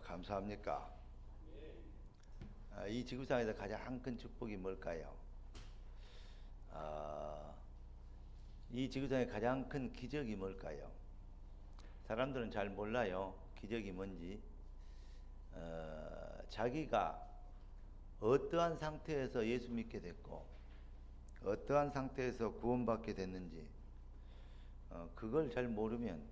감사합니까? 이 지구상에서 가장 큰 축복이 뭘까요? 이 지구상의 가장 큰 기적이 뭘까요? 사람들은 잘 몰라요. 기적이 뭔지. 자기가 어떠한 상태에서 예수 믿게 됐고 어떠한 상태에서 구원받게 됐는지 그걸 잘 모르면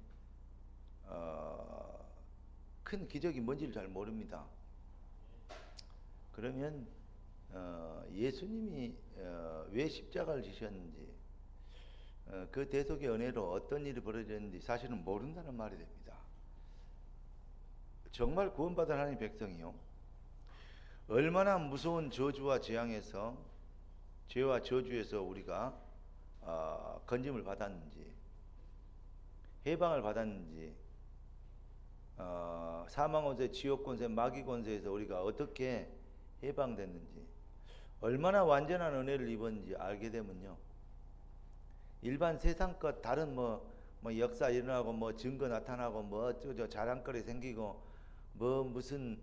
큰 기적이 뭔지를 잘 모릅니다. 그러면 예수님이 왜 십자가를 지셨는지 그 대속의 은혜로 어떤 일이 벌어졌는지 사실은 모른다는 말이 됩니다. 정말 구원받은 하나님의 백성이요, 얼마나 무서운 저주와 재앙에서, 죄와 저주에서 우리가 건짐을 받았는지, 해방을 받았는지, 사망 권세, 지옥 권세, 마귀 권세에서 우리가 어떻게 해방됐는지, 얼마나 완전한 은혜를 입었는지 알게 되면요, 일반 세상 것 다른 뭐 역사 일어나고 뭐 증거 나타나고 뭐 어쩌고 자랑거리 생기고 뭐 무슨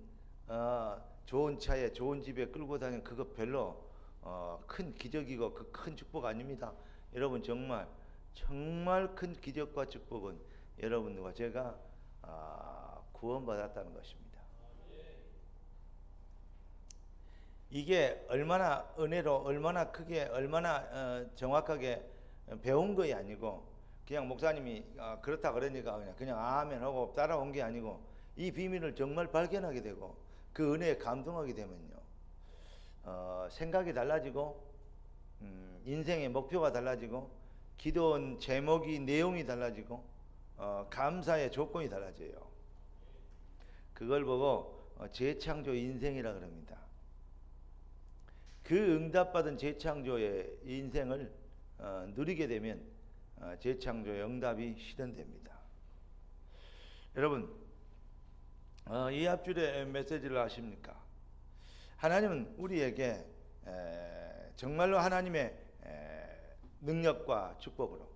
좋은 차에 좋은 집에 끌고 다니는 그거 별로 큰 기적이고 그 큰 축복 아닙니다. 여러분, 정말 큰 기적과 축복은 여러분과 제가 구원받았다는 것입니다. 이게 얼마나 은혜로, 얼마나 크게, 얼마나 정확하게 배운 것이 아니고 그냥 목사님이 그렇다 그러니까 그냥 아멘 하고 따라온 게 아니고, 이 비밀을 정말 발견하게 되고 그 은혜에 감동하게 되면요, 생각이 달라지고 인생의 목표가 달라지고 기도원 제목이, 내용이 달라지고 감사의 조건이 달라져요. 그걸 보고 재창조 인생이라 그럽니다. 그 응답받은 재창조의 인생을 누리게 되면 재창조의 응답이 실현됩니다. 여러분, 이 앞줄의 메시지를 아십니까? 하나님은 우리에게 정말로 하나님의 능력과 축복으로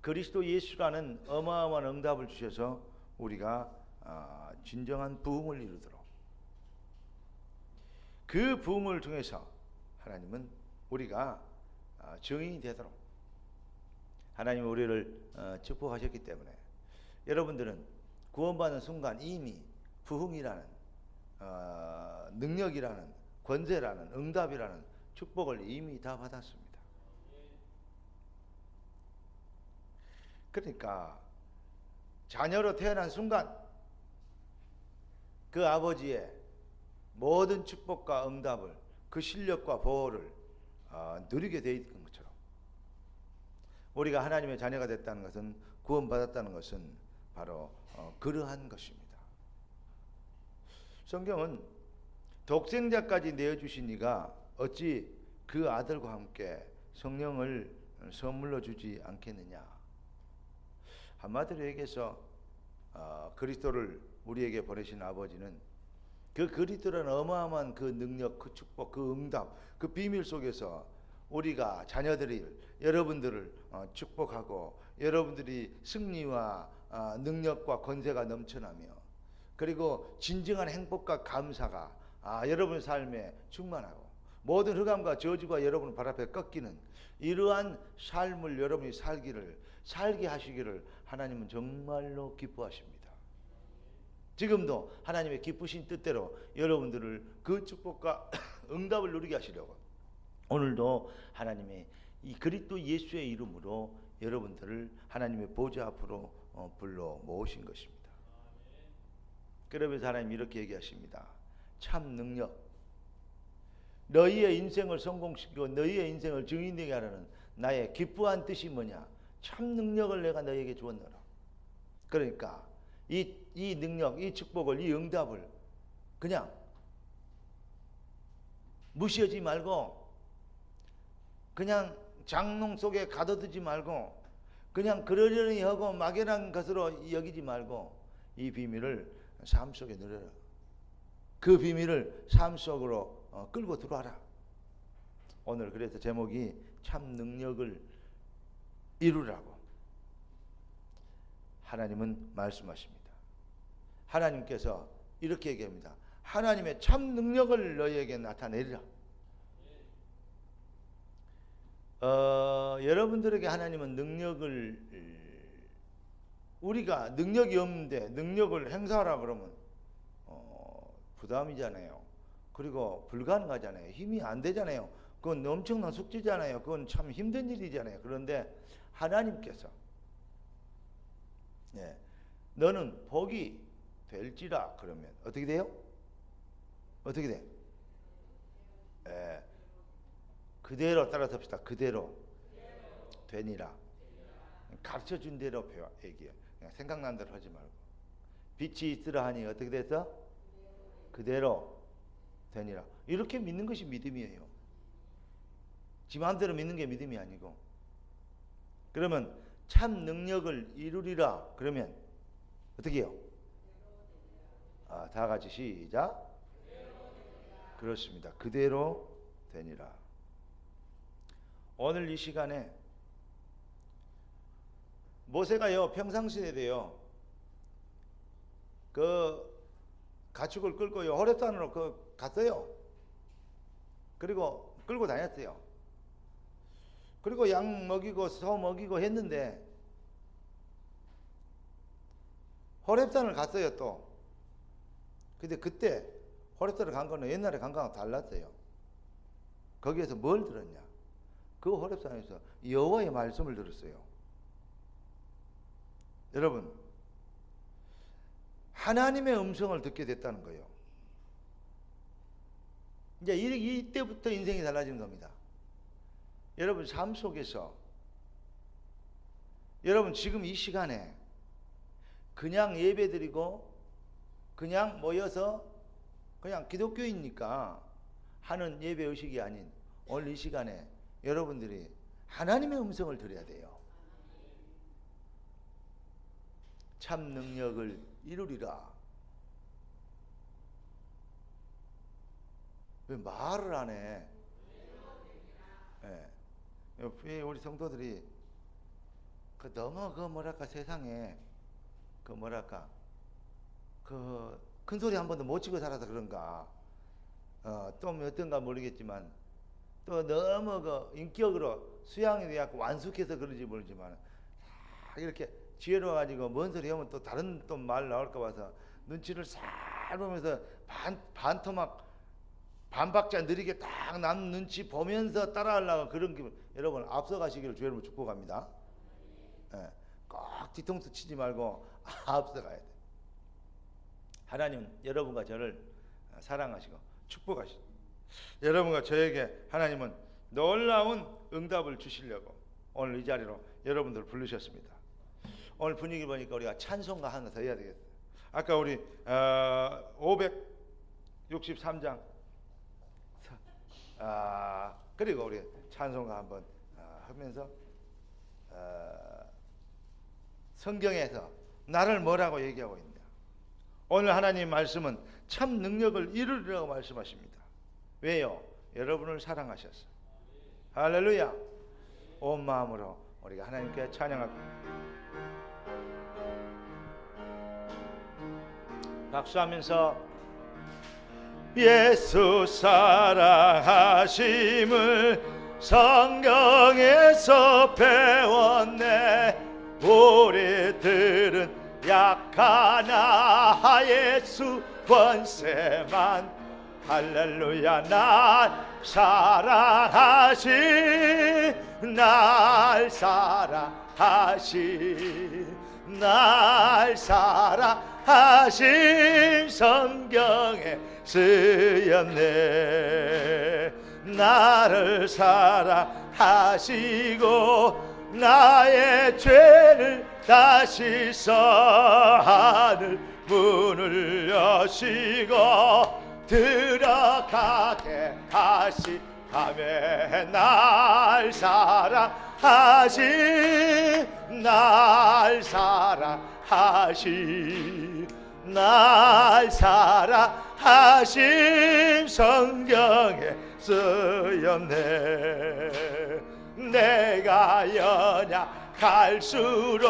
그리스도 예수라는 어마어마한 응답을 주셔서 우리가 진정한 부흥을 이루도록, 그 부흥을 통해서 하나님은 우리가 증인이 되도록 하나님은 우리를 축복하셨기 때문에 여러분들은 구원받는 순간 이미 부흥이라는 능력이라는 권세라는 응답이라는 축복을 이미 다 받았습니다. 그러니까 자녀로 태어난 순간 그 아버지의 모든 축복과 응답을, 그 실력과 보호를 누리게 되어 있는 것처럼, 우리가 하나님의 자녀가 됐다는 것은, 구원받았다는 것은 바로 그러한 것입니다. 성경은 독생자까지 내어주신 이가 어찌 그 아들과 함께 성령을 선물로 주지 않겠느냐. 한마디로 얘기해서 그리스도를 우리에게 보내신 아버지는 그 그리스도라는 어마어마한 그 능력, 그 축복, 그 응답, 그 비밀 속에서 우리가 자녀들이, 여러분들을 축복하고 여러분들이 승리와 능력과 권세가 넘쳐나며, 그리고 진정한 행복과 감사가 여러분의 삶에 충만하고 모든 흑암과 저주가 여러분 발 앞에 꺾이는 이러한 삶을 여러분이 살게 하시기를 하나님은 정말로 기뻐하십니다. 지금도 하나님의 기쁘신 뜻대로 여러분들을 그 축복과 응답을 누리게 하시려고 오늘도 하나님의 이 그리스도 예수의 이름으로 여러분들을 하나님의 보좌 앞으로 불러 모으신 것입니다. 그러면서 하나님이 이렇게 얘기하십니다. 참 능력, 너희의 인생을 성공시키고 너희의 인생을 증인되게 하라는 나의 기쁘한 뜻이 뭐냐? 참 능력을 내가 너희에게 주었노라. 그러니까 이 능력, 이 축복을, 이 응답을 그냥 무시하지 말고, 그냥 장롱 속에 가둬두지 말고, 그냥 그러려니 하고 막연한 것으로 여기지 말고 이 비밀을 삶 속에 누려라. 그 비밀을 삶 속으로 끌고 들어와라. 오늘 그래서 제목이 참 능력을 이루라고 하나님은 말씀하십니다. 하나님께서 이렇게 얘기합니다. 하나님의 참 능력을 너희에게 나타내리라. 여러분들에게 하나님은 능력을, 우리가 능력이 없는데 능력을 행사하라 그러면 부담이잖아요. 그리고 불가능하잖아요. 힘이 안 되잖아요. 그건 엄청난 숙제잖아요. 그건 참 힘든 일이잖아요. 그런데 하나님께서 너는 복이 될지라 그러면 어떻게 돼요? 어떻게 돼? 그대로 따라섭시다. 그대로 되니라. 가르쳐준 대로 얘기해. 그냥 생각난 대로 하지 말고. 빛이 있으라 하니 어떻게 됐어? 그대로 되니라. 이렇게 믿는 것이 믿음이에요. 지 마음대로 믿는 게 믿음이 아니고. 그러면 참 능력을 이루리라 그러면 어떻게 해요? 다 같이 시작. 그렇습니다. 그대로 되니라. 오늘 이 시간에 모세가요 평상시에도요 그 가축을 끌고요 호렙산으로 갔어요. 그리고 끌고 다녔어요. 그리고 양 먹이고 소 먹이고 했는데 호렙산을 갔어요 또. 근데 그때 호렙산을 간 거는 옛날에 간 거랑 달랐어요. 거기에서 뭘 들었냐? 그 호렙산에서 여호와의 말씀을 들었어요. 여러분, 하나님의 음성을 듣게 됐다는 거예요. 이제 이때부터 인생이 달라지는 겁니다. 여러분 삶 속에서 여러분 지금 이 시간에 그냥 예배드리고 그냥 모여서 그냥 기독교이니까 하는 예배 의식이 아닌 오늘 이 시간에 여러분들이 하나님의 음성을 들어야 돼요. 참 능력을 이루리라. 왜 말을 안 해? 우리 성도들이 너무 뭐랄까 세상에 뭐랄까 큰 소리 한 번도 못 치고 살아서 그런가 또 어떤가 모르겠지만 또 너무 인격으로 수양이 돼갖고 완숙해서 그런지 모르지만 이렇게 지혜로워가지고 뭔 소리 하면 또 다른 또 말 나올까 봐서 눈치를 싹 보면서 반토막 반박자 느리게 딱 남 눈치 보면서 따라하려고 그런 기분. 여러분 앞서가시기를 주의 이름으로 축복합니다. 꼭 뒤통수 치지 말고 앞서가야 돼. 하나님 여러분과 저를 사랑하시고 축복하시고 여러분과 저에게 하나님은 놀라운 응답을 주시려고 오늘 이 자리로 여러분들을 부르셨습니다. 오늘 분위기 보니까 우리가 찬송가 하나 더 해야 되겠어요. 아까 우리 563장 그리고 우리 찬송가 한번 하면서 성경에서 나를 뭐라고 얘기하고 있냐. 오늘 하나님 말씀은 참 능력을 이루리라고 말씀하십니다. 왜요? 여러분을 사랑하셔서. 할렐루야. 온 마음으로 우리가 하나님께 찬양하고 박수하면서 예수 사랑하심을 성경에서 배웠네. 우리들은 약하나 예수 권세만. 할렐루야. 날 사랑하신 날 사랑하신 성경에 쓰였네. 나를 사랑하시고 나의 죄를 다시서 하늘 문을 여시고 들어가게 하시다며 날 사랑하신 성경에 쓰였네. 내가 연약할수록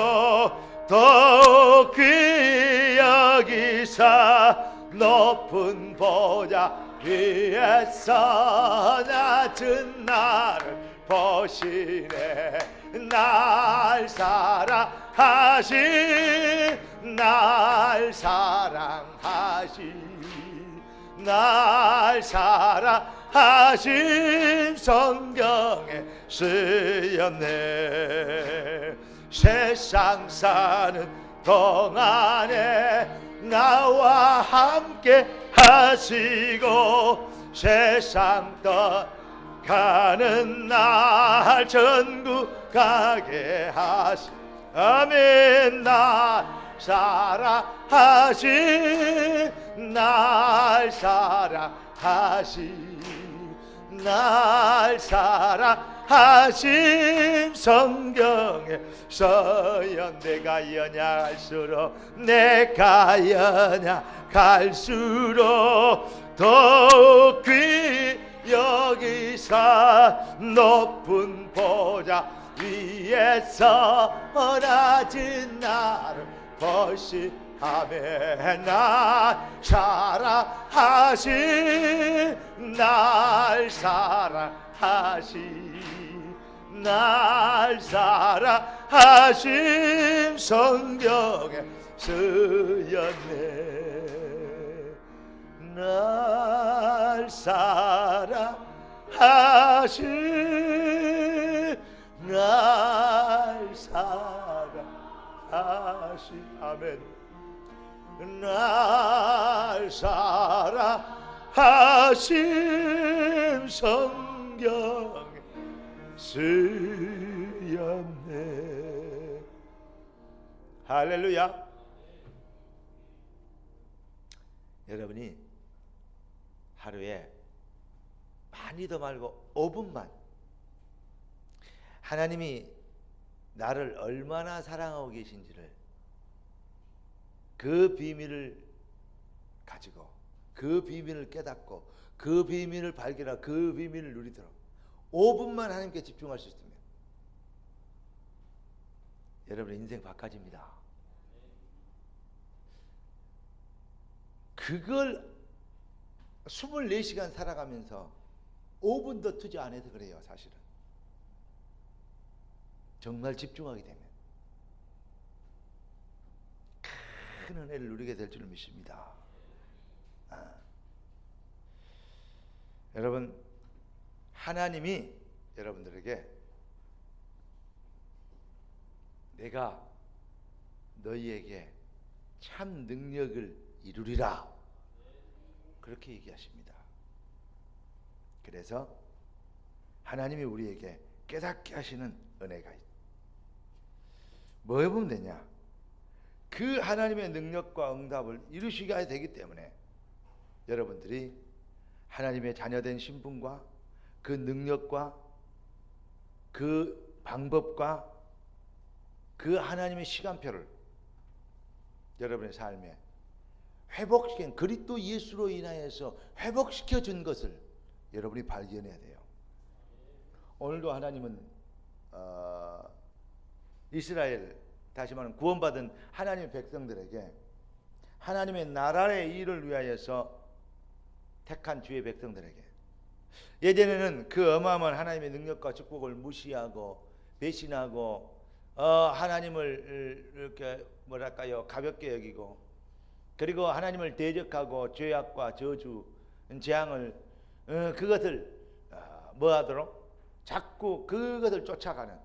더욱 귀히 여기사 높은 보좌 위에서 낮은 나를 보시네. 날 사랑하신, 날 사랑하신, 날 사랑하신 성경에 쓰였네. 세상 사는 동안에 나와 함께 하시고 세상 떠가는 날 천국 가게 하시. 아멘. 날 사랑하신, 날 사랑하신, 날 사랑하신 성경에 서연. 내가 연약할수록, 내가 연약할수록 더욱 귀 여기서 높은 보좌 위에서 낮은 나를 보시하며 날 사랑하신, 날 사랑하신, 날 사랑하신 성경에 쓰였네. 날 사랑하신, 날 사랑하신. 아멘. 날 사랑하신 성경에 쓰였네. 할렐루야. 여러분이 하루에 많이도 말고 5분만 하나님이 나를 얼마나 사랑하고 계신지를, 그 비밀을 가지고, 그 비밀을 깨닫고, 그 비밀을 발견하고, 그 비밀을 누리도록 5분만 하나님께 집중할 수 있으면 여러분의 인생 바꿔집니다. 그걸 24시간 살아가면서 5분도 투자 안 해도 그래요. 사실은 정말 집중하게 되면 큰 은혜를 누리게 될 줄 믿습니다. 여러분, 하나님이 여러분들에게 내가 너희에게 참 능력을 이루리라 그렇게 얘기하십니다. 그래서 하나님이 우리에게 깨닫게 하시는 은혜가 있다. 뭐 해보면 되냐? 그 하나님의 능력과 응답을 이루시게 되기 때문에 여러분들이 하나님의 자녀된 신분과 그 능력과 그 방법과 그 하나님의 시간표를 여러분의 삶에 회복시킨, 그리스도 예수로 인하여서 회복시켜 준 것을 여러분이 발견해야 돼요. 오늘도 하나님은 이스라엘, 다시 말하면 구원받은 하나님의 백성들에게 하나님의 나라의 일을 위하여서 택한 주의 백성들에게, 예전에는 그 어마어마한 하나님의 능력과 축복을 무시하고 배신하고 하나님을 이렇게 뭐랄까요, 가볍게 여기고, 그리고 하나님을 대적하고 죄악과 저주, 재앙을 그것을 뭐하도록 자꾸 그것을 쫓아가는,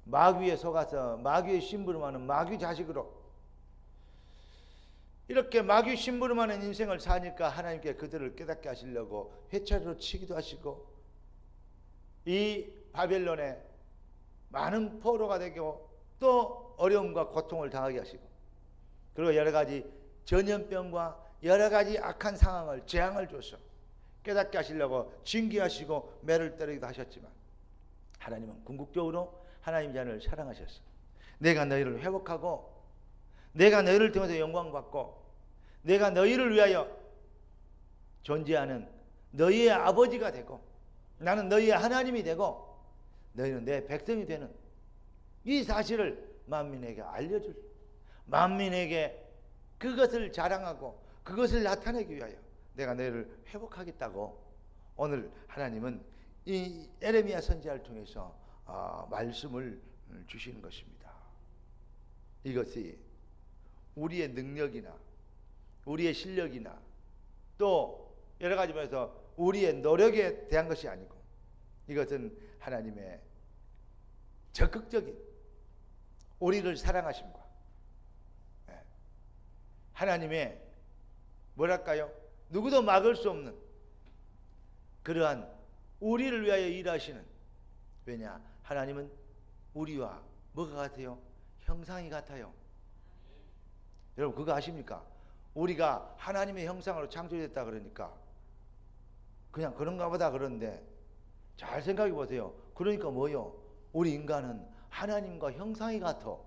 마귀에 속아서 마귀의 심부름하는 마귀 자식으로 이렇게 마귀 심부름하는 인생을 사니까 하나님께 그들을 깨닫게 하시려고 회차리로 치기도 하시고, 이 바벨론에 많은 포로가 되고 또 어려움과 고통을 당하게 하시고, 그리고 여러 가지 전염병과 여러 가지 악한 상황을, 재앙을 줘서 깨닫게 하시려고 징계하시고 매를 때리기도 하셨지만, 하나님은 궁극적으로 하나님 자녀를 사랑하셨어. 내가 너희를 회복하고, 내가 너희를 통해서 영광 받고, 내가 너희를 위하여 존재하는 너희의 아버지가 되고, 나는 너희의 하나님이 되고, 너희는 내 백성이 되는 이 사실을 만민에게 알려줄, 만민에게 그것을 자랑하고 그것을 나타내기 위하여 내가 너희를 회복하겠다고 오늘 하나님은 이 에레미야 선지자를 통해서 말씀을 주시는 것입니다. 이것이 우리의 능력이나 우리의 실력이나 또 여러 가지 면에서 우리의 노력에 대한 것이 아니고 이것은 하나님의 적극적인 우리를 사랑하심과 하나님의 뭐랄까요? 누구도 막을 수 없는 그러한 우리를 위하여 일하시는, 왜냐? 하나님은 우리와 뭐가 같아요? 형상이 같아요. 여러분 그거 아십니까? 우리가 하나님의 형상으로 창조됐다 그러니까 그냥 그런가 보다 그런데 잘 생각해 보세요. 그러니까 뭐요? 우리 인간은 하나님과 형상이 같아.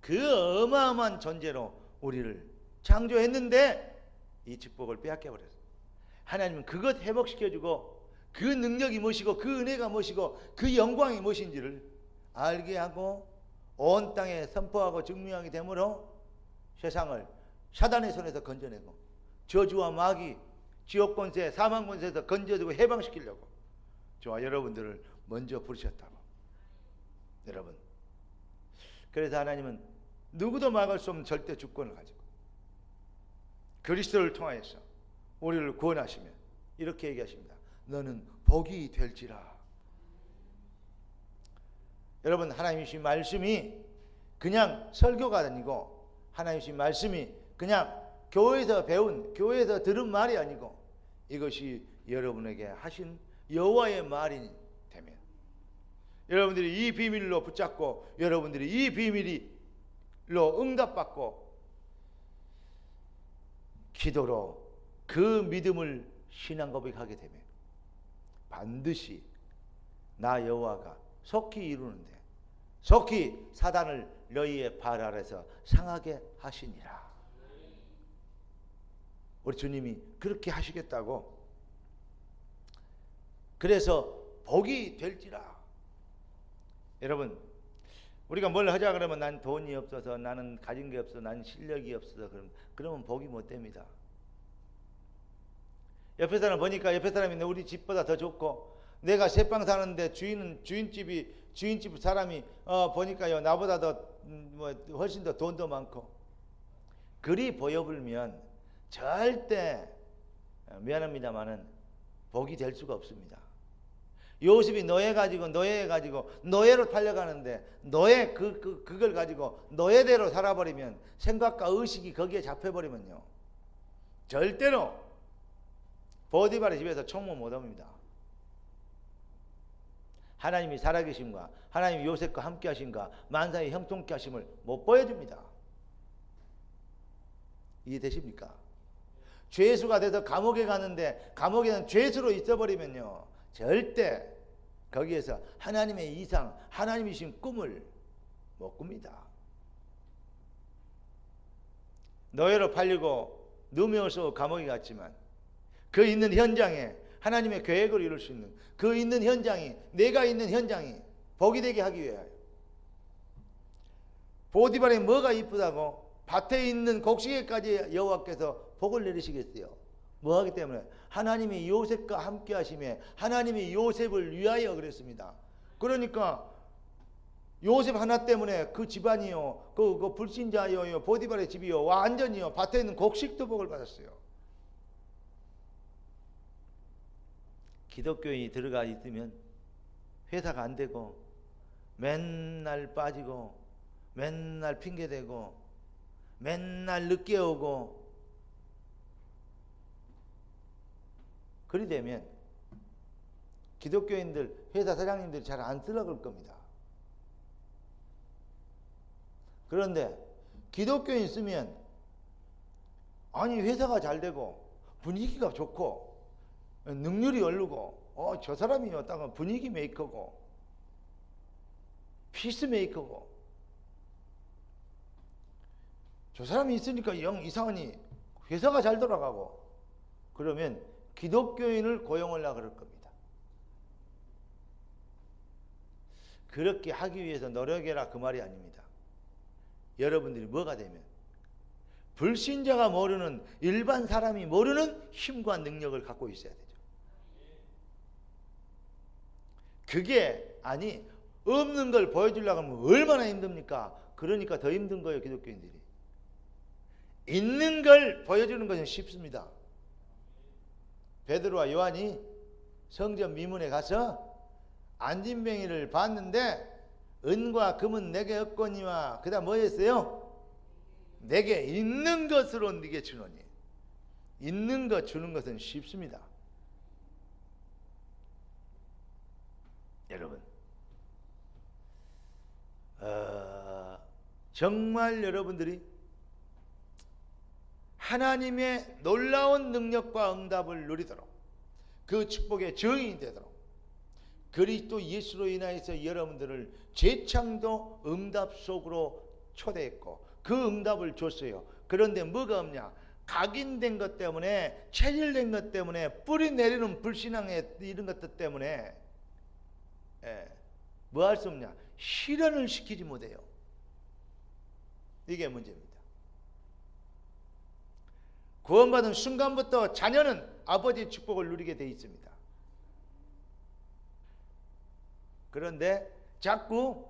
그 어마어마한 존재로 우리를 창조했는데 이 축복을 빼앗겨 버렸어요. 하나님은 그것 회복시켜주고 그 능력이 무엇이고 그 은혜가 무엇이고 그 영광이 무엇인지를 알게 하고 온 땅에 선포하고 증명하게 되므로 세상을 사단의 손에서 건져내고 저주와 마귀, 지옥 권세, 사망 권세에서 건져주고 해방시키려고 저와 여러분들을 먼저 부르셨다고. 여러분, 그래서 하나님은 누구도 막을 수 없는 절대 주권을 가지고 그리스도를 통하여서 우리를 구원하시면 이렇게 얘기하십니다. 너는 복이 될지라. 여러분, 하나님이 주신 말씀이 그냥 설교가 아니고 하나님이 주신 말씀이 그냥 교회에서 배운, 교회에서 들은 말이 아니고 이것이 여러분에게 하신 여호와의 말이 되면 여러분들이 이 비밀로 붙잡고 여러분들이 이 비밀로 응답받고 기도로 그 믿음을 신앙 고백하게 되면 반드시 나 여호와가 속히 이루는데 속히 사단을 너희의 발 아래서 상하게 하시니라. 우리 주님이 그렇게 하시겠다고. 그래서 복이 될지라. 여러분, 우리가 뭘 하자 그러면 난 돈이 없어서, 나는 가진 게 없어, 난 실력이 없어서 그러면 복이 못 됩니다. 옆에 사람 보니까 옆에 사람이 우리 집보다 더 좋고, 내가 새빵 사는데 주인집 사람이 보니까요 나보다 더 훨씬 더 돈도 많고, 그리 보여불면 절대 미안합니다만은 복이 될 수가 없습니다. 요셉이 노예로 팔려가는데 그걸 가지고 노예대로 살아버리면, 생각과 의식이 거기에 잡혀버리면요 절대로 보디발의 집에서 총무 못합니다. 하나님이 살아계심과 하나님이 요셉과 함께 하심과 만사의 형통케 하심을 못 보여줍니다. 이해되십니까? 죄수가 돼서 감옥에 가는데 감옥에는 죄수로 있어버리면요 절대 거기에서 하나님의 이상, 하나님이 주신 꿈을 못 꿉니다. 노예로 팔리고 누명을 쓰고 감옥에 갔지만 그 있는 현장에 하나님의 계획을 이룰 수 있는 그 있는 현장이, 내가 있는 현장이 복이 되게 하기 위하여, 보디발이 뭐가 이쁘다고 밭에 있는 곡식에까지 여호와께서 복을 내리시겠어요? 뭐하기 때문에? 하나님이 요셉과 함께 하심에 하나님이 요셉을 위하여 그랬습니다. 그러니까 요셉 하나 때문에 그 집안이요, 그 불신자요, 보디발의 집이요, 완전히요 밭에 있는 곡식도 복을 받았어요. 기독교인이 들어가 있으면 회사가 안 되고 맨날 빠지고 맨날 핑계대고 맨날 늦게 오고, 그리 되면 기독교인들, 회사 사장님들이 잘 안 쓰러질 겁니다. 그런데 기독교인 쓰면 아니 회사가 잘 되고 분위기가 좋고 능률이 오르고 저 사람이 어떤 분위기 메이커고 피스 메이커고 저 사람이 있으니까 영 이상하니 회사가 잘 돌아가고, 그러면 기독교인을 고용하려고 그럴 겁니다. 그렇게 하기 위해서 노력해라 그 말이 아닙니다. 여러분들이 뭐가 되면 불신자가 모르는, 일반 사람이 모르는 힘과 능력을 갖고 있어야 되죠. 그게 없는 걸 보여주려고 하면 얼마나 힘듭니까? 그러니까 더 힘든 거예요, 기독교인들이. 있는 걸 보여주는 것은 쉽습니다. 베드로와 요한이 성전 미문에 가서 안진뱅이를 봤는데 은과 금은 내게 없거니와 그다음 뭐였어요? 내게 있는 것으로 네게 주노니. 있는 것 주는 것은 쉽습니다. 여러분, 정말 여러분들이 하나님의 놀라운 능력과 응답을 누리도록, 그 축복의 증인이 되도록 그리스도 예수로 인하여서 여러분들을 재창조 응답 속으로 초대했고 그 응답을 줬어요. 그런데 뭐가 없냐? 각인된 것 때문에, 체질된 것 때문에, 뿌리 내리는 불신앙의 이런 것들 때문에 뭐 할 수 없냐? 실현을 시키지 못해요. 이게 문제입니다. 구원받은 순간부터 자녀는 아버지의 축복을 누리게 돼 있습니다. 그런데 자꾸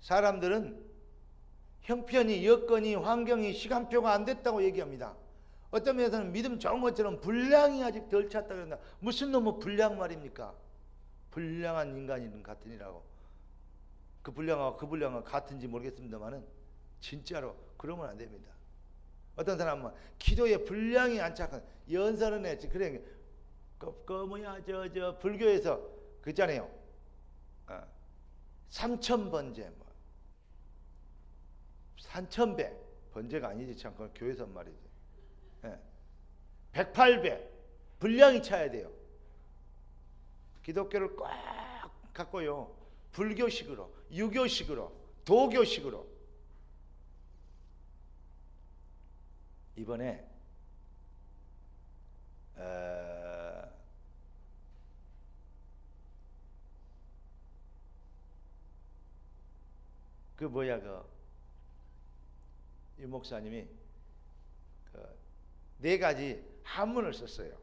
사람들은 형편이, 여건이, 환경이, 시간표가 안 됐다고 얘기합니다. 어떤 면에서는 믿음 좋은 것처럼 분량이 아직 덜 찼다 그런다. 무슨 놈의 분량 말입니까? 불량한 인간이 같으니라고. 그 분량하고 그 분량은 같은지 모르겠습니다만은 진짜로 그러면 안 됩니다. 어떤 사람은 기도에 분량이 안 착한 연설은 그래 저 불교에서 그 있잖아요. 3000번제 3000배 번제가 아니지 참 그건 교회에서 말이지. 108배 분량이 차야 돼요. 기독교를 꽉 갖고요. 불교식으로, 유교식으로, 도교식으로. 이번에 이 목사님이 네 가지 한문을 썼어요.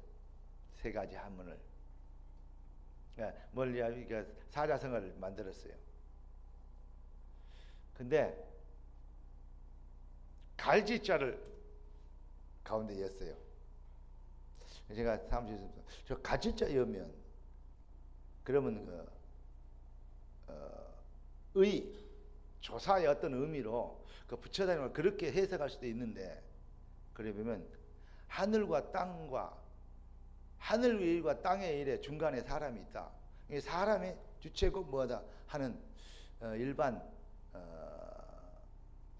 세 가지 한문을. 사자성어를 만들었어요. 근데 갈지자를 가운데 였어요. 제가 사무실에서 저 갈지자 여면 그러면 조사의 어떤 의미로 붙여다니는 걸 그렇게 해석할 수도 있는데, 그래 보면 하늘과 땅과 하늘 위의 일과 땅의 일에 중간에 사람이 있다. 사람의 주체고 뭐다 하는 일반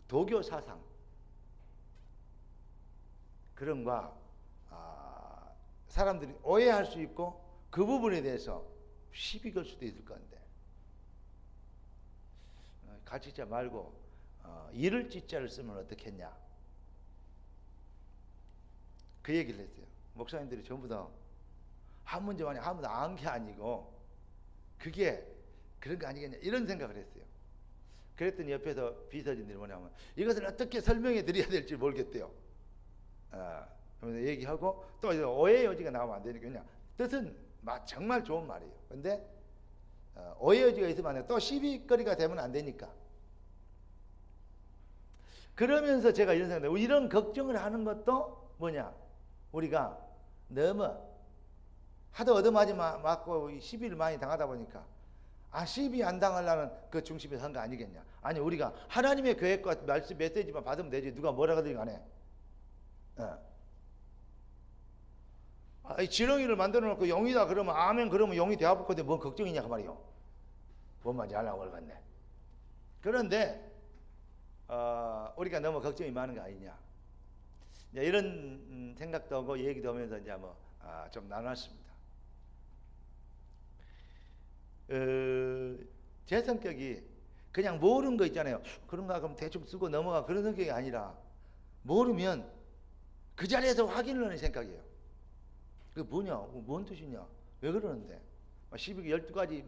도교 사상 그런 거 사람들이 오해할 수 있고 그 부분에 대해서 시비 걸 수도 있을 건데, 갈지자 말고 이를 지자를 쓰면 어떻겠냐 그 얘기를 했어요. 목사님들이 전부 다 한 문제만이 아무도 안 게 아니고 그게 그런 거 아니겠냐 이런 생각을 했어요. 그랬더니 옆에서 비서진들이 뭐냐면 이것을 어떻게 설명해 드려야 될지 모르겠대요. 그러면서 얘기하고 또 오해 여지가 나오면 안 되니까 그냥 뜻은 정말 좋은 말이에요. 근데 오해 여지가 있으면 또 시비거리가 되면 안 되니까. 그러면서 제가 이런 생각을 해요. 이런 걱정을 하는 것도 뭐냐, 우리가 너무 하도 얻어맞이 맞고 시비를 많이 당하다 보니까 시비 안 당하려는 그 중심에서 한 거 아니겠냐. 아니 우리가 하나님의 계획과 말씀 메시지만 받으면 되지 누가 뭐라 하든 간에 지렁이를 만들어 놓고 용이다 그러면 아멘 그러면 용이 되어볼 건데 뭔 걱정이냐 그 말이요. 뭔 말인지 알라고 그러겠네. 그런데 우리가 너무 걱정이 많은 거 아니냐 이런 생각도 하고 얘기도 하면서 이제 좀 나눴습니다. 제 성격이 그냥 모르는 거 있잖아요. 그런가 그럼 대충 쓰고 넘어가 그런 성격이 아니라 모르면 그 자리에서 확인을 하는 생각이에요. 그게 뭐냐, 뭔 뜻이냐, 왜 그러는데 12가지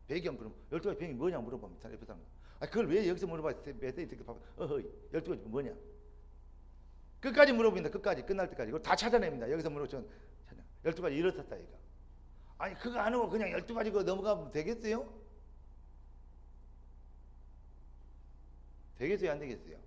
배경 그럼 12가지 배경이 뭐냐 물어봅니다. 옆에 사람. 그걸 왜 여기서 물어봐? 메시지 듣게 봐봐. 12가지 뭐냐? 끝까지 물어봅니다. 끝까지 끝날 때까지. 이걸 다 찾아냅니다. 여기서 물어보면 12가지 이렇다 이거. 아니 그거 안 하고 그냥 12가지 그거 넘어가면 되겠어요? 되겠어요? 안 되겠어요?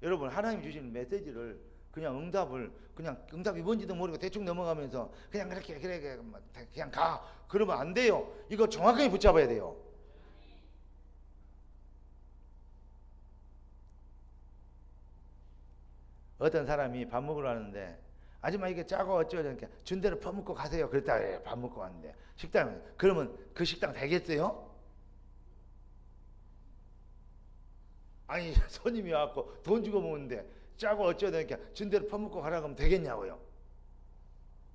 여러분 하나님 주시는 메시지를 그냥 응답이 뭔지도 모르고 대충 넘어가면서 그냥 그렇게 그냥 가 그러면 안 돼요. 이거 정확하게 붙잡아야 돼요. 어떤 사람이 밥 먹으러 가는데 아줌마 이게 짜고 어쩌고 저렇게 준 대로 퍼먹고 가세요. 그랬다 밥 먹고 갔는데 식당에 그러면 그 식당 되겠어요? 아니 손님이 와갖고 돈 주고 먹는데 짜고 어쩌고 저렇게 준 대로 퍼먹고 가라고 하면 되겠냐고요.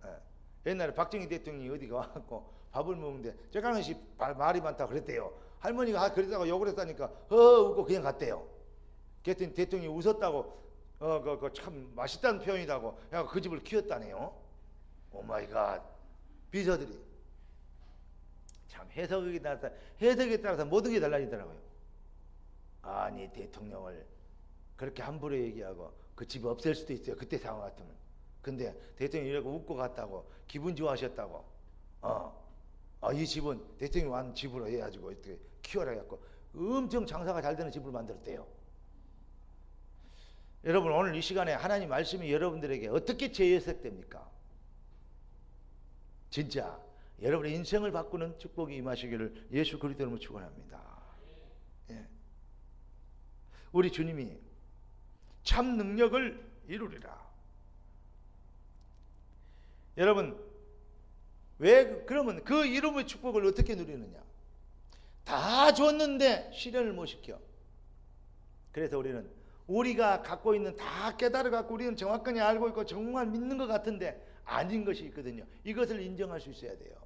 예. 옛날에 박정희 대통령이 어디가 와갖고 밥을 먹는데 쬐까만씨 말이 많다고 그랬대요. 할머니가 그랬다고 욕을 했다니까 웃고 그냥 갔대요. 그랬더니 대통령이 웃었다고 참 맛있다는 표현이라고 그 집을 키웠다네요. 오마이갓. 비서들이 참 해석에 따라서 모든 게 달라지더라고요. 아니 대통령을 그렇게 함부로 얘기하고 그 집 없앨 수도 있어요. 그때 상황 같으면. 근데 대통령이 이러고 웃고 갔다고 기분 좋아하셨다고 이 집은 대통령이 완 집으로 해가지고 이렇게 키워라 해갖고 엄청 장사가 잘 되는 집을 만들었대요. 여러분 오늘 이 시간에 하나님 말씀이 여러분들에게 어떻게 재해석됩니까? 진짜 여러분의 인생을 바꾸는 축복이 임하시기를 예수 그리스도로 축원합니다. 예. 우리 주님이 참 능력을 이루리라. 여러분 왜 그러면 그 이름의 축복을 어떻게 누리느냐? 다 줬는데 실현을 못 시켜. 그래서 우리가 갖고 있는 다 깨달아 갖고 우리는 정확하게 알고 있고 정말 믿는 것 같은데 아닌 것이 있거든요. 이것을 인정할 수 있어야 돼요.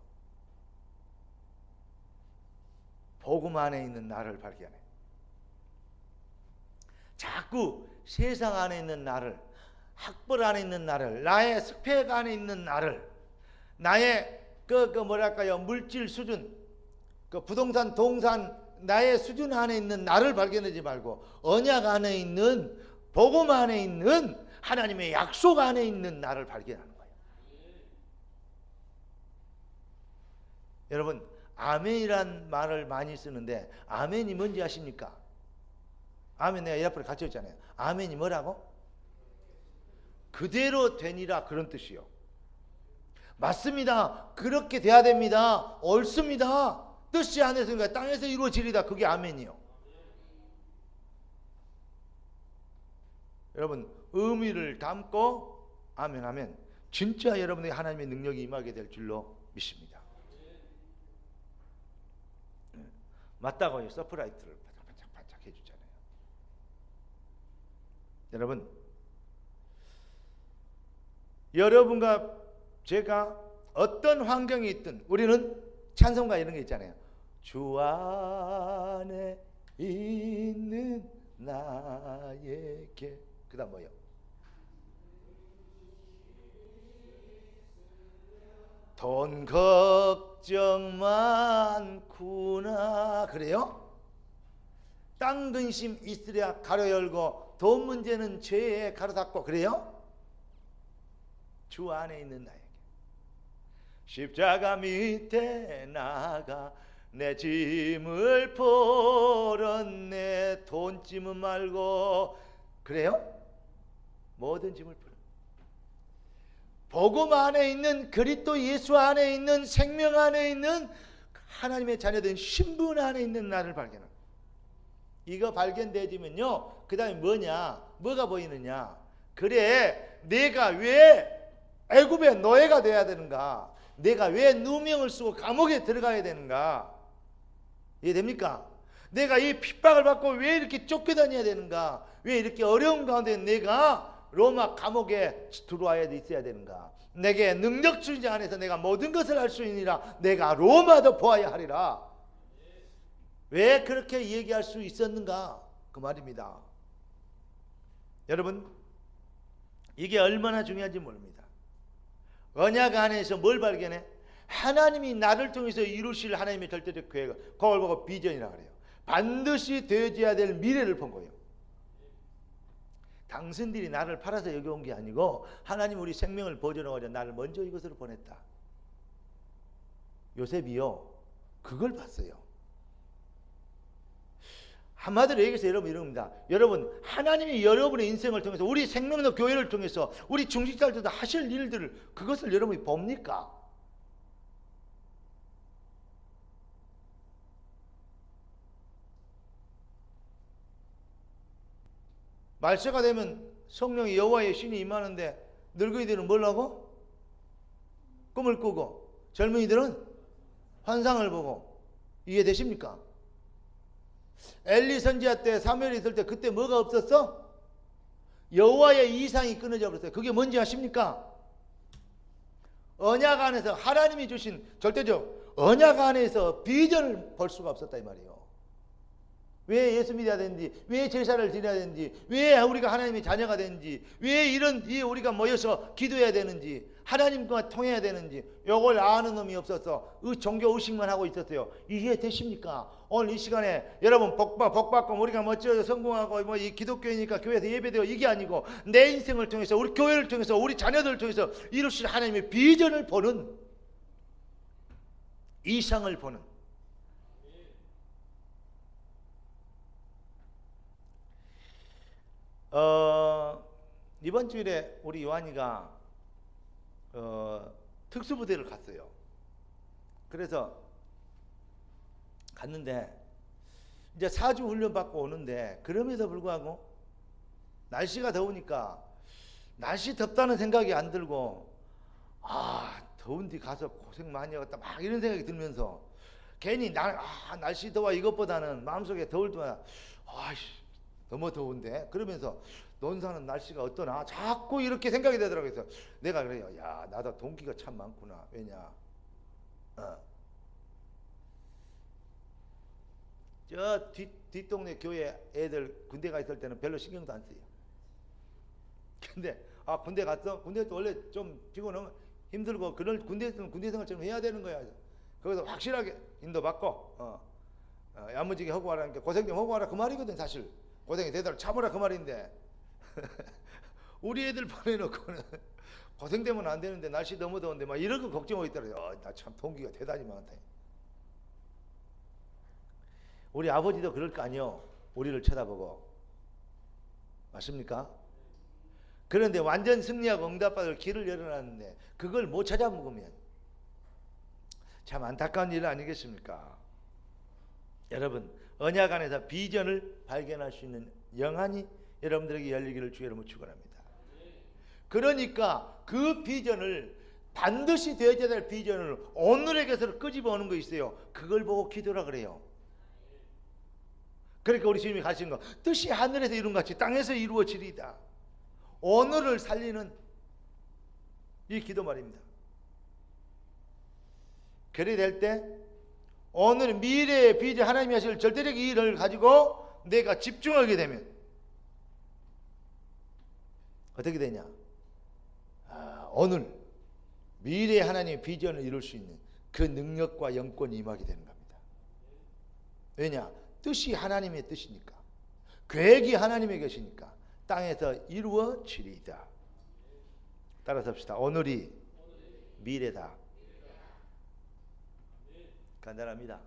복음 안에 있는 나를 발견해. 자꾸 세상 안에 있는 나를, 학벌 안에 있는 나를, 나의 스펙 안에 있는 나를, 나의 물질 수준, 부동산, 동산 나의 수준 안에 있는 나를 발견하지 말고 언약 안에 있는 복음 안에 있는 하나님의 약속 안에 있는 나를 발견하는 거예요. 여러분 아멘이란 말을 많이 쓰는데 아멘이 뭔지 아십니까? 아멘 내가 옆으로 같이 했잖아요. 아멘이 뭐라고? 그대로 되니라 그런 뜻이요. 맞습니다. 그렇게 돼야 됩니다. 옳습니다. 뜻이 안에서 땅에서 이루어지리다. 그게 아멘이요. 여러분 의미를 담고 아멘하면 진짜 여러분의 하나님의 능력이 임하게 될 줄로 믿습니다. 맞다고요. 서프라이트를 반짝반짝 해주잖아요. 여러분 여러분과 제가 어떤 환경이 있든 우리는 찬송가 이런 게 있잖아요. 주 안에 있는 나에게 그 다음 뭐요? 돈 걱정 많구나 그래요? 땅 근심 있으랴 가로 열고 돈 문제는 죄에 가로 닫고 그래요? 주 안에 있는 나에게 십자가 밑에 나가 내 짐을 풀었네 돈짐은 말고 그래요? 모든 짐을 풀어 복음 안에 있는 그리스도 예수 안에 있는 생명 안에 있는 하나님의 자녀된 신분 안에 있는 나를 발견합니다. 이거 발견되지면요 그 다음에 뭐가 보이느냐 그래 내가 왜 애굽의 노예가 돼야 되는가 내가 왜 누명을 쓰고 감옥에 들어가야 되는가 이해됩니까? 내가 이 핍박을 받고 왜 이렇게 쫓겨다녀야 되는가 왜 이렇게 어려운 가운데 내가 로마 감옥에 들어와야 있어야 되는가 내게 능력 주지 안에서 내가 모든 것을 할 수 있느니라 내가 로마도 보아야 하리라 왜 그렇게 얘기할 수 있었는가 그 말입니다. 여러분 이게 얼마나 중요한지 모릅니다. 언약 안에서 뭘 발견해? 하나님이 나를 통해서 이루실 하나님의 절대적 계획을 그걸 보고 비전이라고 그래요. 반드시 되어져야 될 미래를 본 거예요. 당신들이 나를 팔아서 여기 온 게 아니고 하나님 우리 생명을 보존하고자 나를 먼저 이것으로 보냈다. 요셉이요 그걸 봤어요. 한마디로 얘기해서 여러분 이럽니다. 여러분 하나님이 여러분의 인생을 통해서 우리 생명력 교회를 통해서 우리 중직자들도 하실 일들을 그것을 여러분이 봅니까? 말세가 되면 성령이 여호와의 신이 임하는데 늙은이들은 뭘 하고? 꿈을 꾸고 젊은이들은 환상을 보고. 이해되십니까? 엘리 선지자 때 사무엘이 있을 때 그때 뭐가 없었어? 여호와의 이상이 끊어져 버렸어요. 그게 뭔지 아십니까? 언약 안에서 하나님이 주신 절대적 언약 안에서 비전을 볼 수가 없었다 이 말이에요. 왜 예수 믿어야 되는지, 왜 제사를 드려야 되는지, 왜 우리가 하나님의 자녀가 되는지, 왜 우리가 모여서 기도해야 되는지, 하나님과 통해야 되는지, 요걸 아는 놈이 없어서 종교 의식만 하고 있었어요. 이해되십니까? 오늘 이 시간에 여러분 복 받고 우리가 멋져서 성공하고 뭐 이 기독교이니까 교회에서 예배되고 이게 아니고 내 인생을 통해서 우리 교회를 통해서 우리 자녀들을 통해서 이루실 하나님의 비전을 보는, 이상을 보는. 이번 주일에 우리 요한이가 특수부대를 갔어요. 그래서 갔는데 이제 4주 훈련 받고 오는데 그럼에도 불구하고 날씨가 더우니까 날씨 덥다는 생각이 안 들고 더운데 가서 고생 많이 하겠다 막 이런 생각이 들면서 괜히 날씨 더워 이것보다는 마음속에 더울 때마다 너무 더운데 그러면서 논산은 날씨가 어떠나 자꾸 이렇게 생각이 되더라고요. 그래서 내가 그래요. 야 나도 동기가 참 많구나. 왜냐 저 뒷동네 교회 애들 군대 가 있을 때는 별로 신경도 안 써요. 근데 군대 갔어? 군대도 원래 좀 피곤하면 힘들고 그런 군대에서는 군대 생활처럼 해야 되는 거야. 거기서 확실하게 인도받고 야무지게 하고 와라는 게 고생 좀 하고 와라 그 말이거든. 사실 고생이 되더라 참으라 그 말인데 우리 애들 보내놓고는 고생되면 안 되는데 날씨 너무 더운데 막 이런 거 걱정하고 있더라고요. 나 참 동기가 대단히 많다. 우리 아버지도 그럴 거 아니요. 우리를 쳐다보고. 맞습니까? 그런데 완전 승리하고 응답받을 길을 열어놨는데 그걸 못 찾아먹으면 참 안타까운 일 아니겠습니까? 여러분 언약 안에서 비전을 발견할 수 있는 영안이 여러분들에게 열리기를 주의 이름으로 축원합니다. 그러니까 그 비전을 반드시 되어야 될 비전을 오늘에게서 끄집어오는 거 있어요. 그걸 보고 기도라 그래요. 그러니까 우리 주님이 가신 거 뜻이 하늘에서 이룬 같이 땅에서 이루어지리이다. 오늘을 살리는 이 기도 말입니다. 그래 될 때 오늘 미래의 비전 하나님이 하실 절대적 일을 가지고 내가 집중하게 되면 어떻게 되냐? 오늘 미래의 하나님의 비전을 이룰 수 있는 그 능력과 영권이 임하게 되는 겁니다. 왜냐? 뜻이 하나님의 뜻이니까, 계획이 하나님의 것이니까 땅에서 이루어지리이다. 따라서 합시다. 오늘이 미래다. 간단합니다.